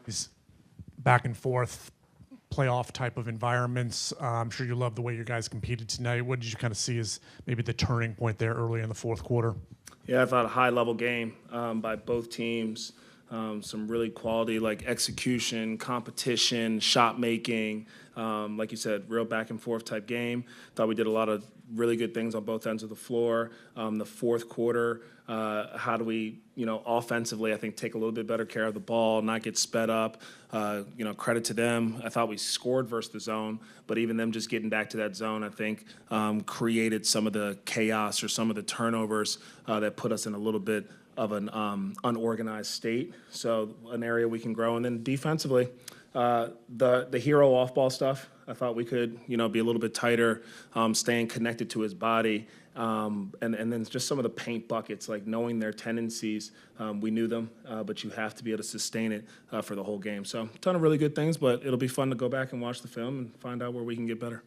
these back and forth playoff type of environments. I'm sure you love the way you guys competed tonight. What did you kind of see as maybe the turning point there early in the fourth quarter? Yeah, I thought a high-level game by both teams. Some really quality like execution, competition, shot making. Like you said, real back and forth type game. Thought we did a lot of really good things on both ends of the floor. The fourth quarter, how do we, offensively, I think take a little bit better care of the ball, not get sped up. Credit to them. I thought we scored versus the zone, but even them just getting back to that zone, I think, created some of the chaos or some of the turnovers that put us in a little bit of an unorganized state. So an area we can grow. And then defensively, the hero off-ball stuff, I thought we could, be a little bit tighter, staying connected to his body. And then just some of the paint buckets, like knowing their tendencies. We knew them, but you have to be able to sustain it for the whole game. So a ton of really good things, but it'll be fun to go back and watch the film and find out where we can get better.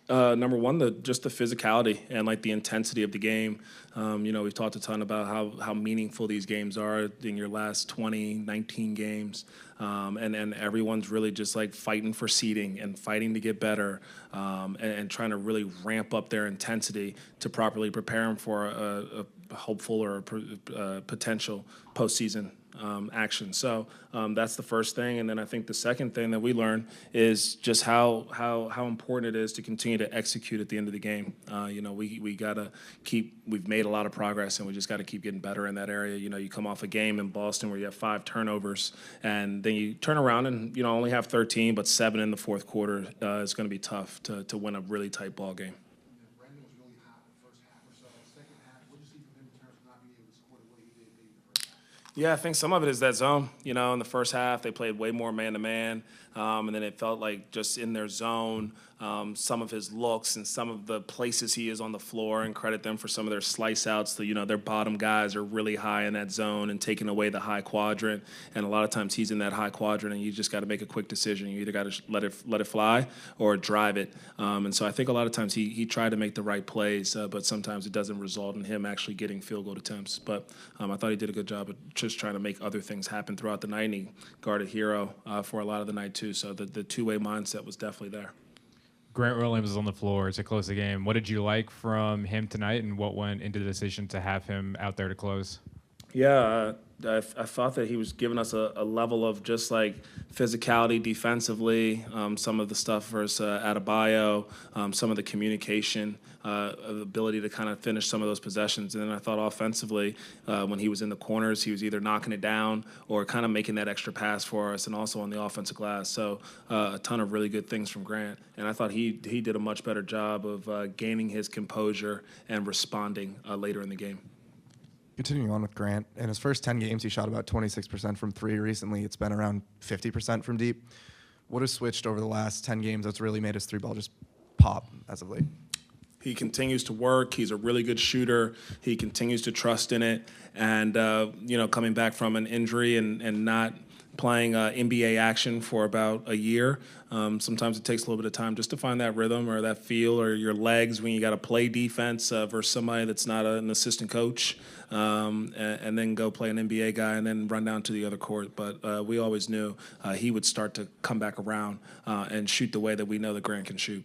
Number one, just the physicality and like the intensity of the game. We've talked a ton about how meaningful these games are in your last 20, 19 games. And everyone's really just like fighting for seeding and fighting to get better and trying to really ramp up their intensity to properly prepare them for a hopeful or a potential postseason action. So that's the first thing. And then I think the second thing that we learned is just how important it is to continue to execute at the end of the game. We got to we've made a lot of progress and we just got to keep getting better in that area. You come off a game in Boston where you have 5 turnovers and then you turn around and, only have 13, but 7 in the fourth quarter is going to be tough to win a really tight ball game. Yeah, I think some of it is that zone. In the first half, they played way more man-to-man, and then it felt like just in their zone, some of his looks and some of the places he is on the floor, and credit them for some of their slice outs. Their bottom guys are really high in that zone and taking away the high quadrant, and a lot of times he's in that high quadrant, and you just got to make a quick decision. You either got to let it fly or drive it. And so I think a lot of times he tried to make the right plays, but sometimes it doesn't result in him actually getting field goal attempts. But I thought he did a good job of just trying to make other things happen throughout the night, and he guarded Hero for a lot of the night too. So the two-way mindset was definitely there. Grant Williams was on the floor to close the game. What did you like from him tonight, and what went into the decision to have him out there to close? Yeah, I thought that he was giving us a level of just like physicality defensively, some of the stuff versus Adebayo, some of the communication, the ability to kind of finish some of those possessions. And then I thought offensively, when he was in the corners, he was either knocking it down or kind of making that extra pass for us, and also on the offensive glass. So a ton of really good things from Grant. And I thought he did a much better job of gaining his composure and responding later in the game. Continuing on with Grant, in his first 10 games, he shot about 26% from 3. Recently, it's been around 50% from deep. What has switched over the last 10 games that's really made his 3-ball just pop as of late? He continues to work. He's a really good shooter. He continues to trust in it. And, coming back from an injury and not playing NBA action for about a year, sometimes it takes a little bit of time just to find that rhythm or that feel or your legs when you got to play defense versus somebody that's not an assistant coach, and then go play an NBA guy and then run down to the other court. But we always knew he would start to come back around and shoot the way that we know that Grant can shoot.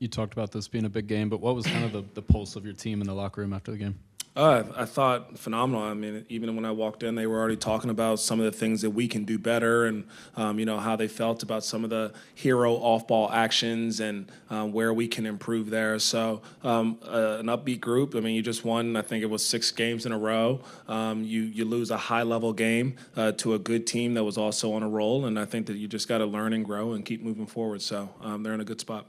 You talked about this being a big game, but what was kind of the pulse of your team in the locker room after the game? I thought phenomenal. I mean, even when I walked in, they were already talking about some of the things that we can do better and, how they felt about some of the hero off-ball actions and where we can improve there. So an upbeat group. I mean, you just won, I think it was 6 games in a row. You lose a high-level game to a good team that was also on a roll, and I think that you just got to learn and grow and keep moving forward. So they're in a good spot.